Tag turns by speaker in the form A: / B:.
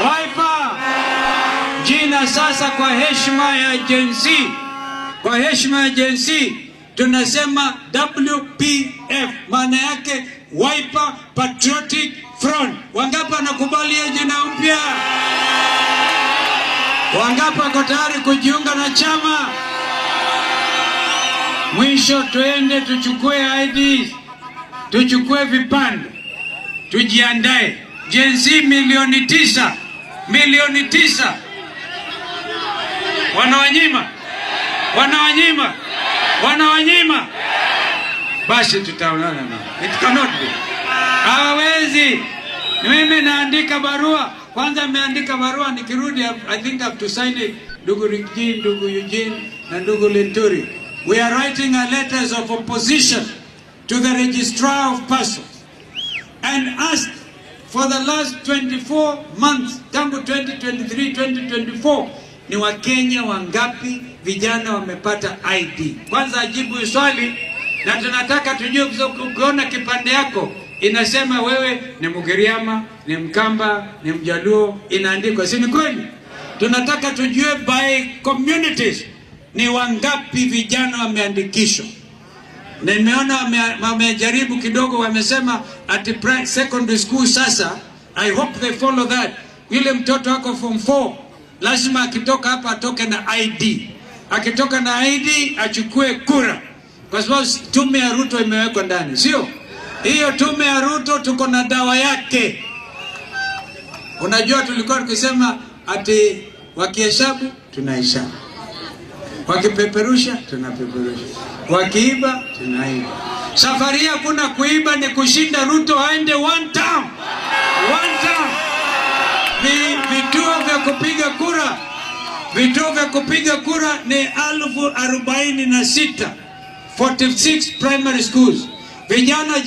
A: Wiper. Jina sasa kwa heshima ya Gen Z. Kwa heshima ya Gen Z tunasema WPF, maana yake Wiper Patriotic Front. Wangapi wanakubali hiyo jina mpya? Wangapi wako tayari kujiunga na chama? Mwisho tuende tuchukue IDs, tuchukue vipande, tujiandae. Gen Z milioni 9. Milioni 9. Wanawanyima. Basi tutaonana na. It cannot be. Hawezi. Mimi naandika barua. Kwanza nimeandika barua, nikirudi I think I have to sign it. Ndugu Ricky, ndugu Eugene na ndugu Lenturi. We are writing a letters of opposition to the Registrar of Persons and asked for the last 24 months, tangu 2023-2024, ni Wakenya wangapi vijana wamepata ID? Kwanza ajibu swali, na tunataka tujue ukiona kipande yako inasema wewe ni Mugiriama, ni Mkamba, ni Mjaluo, inaandikwa, si ni kweli? Tunataka tujue by communities ni wangapi vijana wameandikishwa. Na nimeona wamejaribu kidogo, wamesema at secondary school sasa, I hope they follow that. Yule mtoto wako form 4 lazima akitoka hapa atoke na ID. Akitoka na ID achukue kura, kwa sababu tume ya Ruto imewekwa ndani, sio? Hiyo tume ya Ruto tuko na dawa yake. Unajua tulikuwa tukisema ati wakihesabu tunahesabu, wakipeperusha tunapeperusha, wakiiba tunaiba. Safari ya kuna kuiba, ni kushinda Ruto aende one term. Vituo vya kupiga kura ni 1046 46 primary schools. Vijana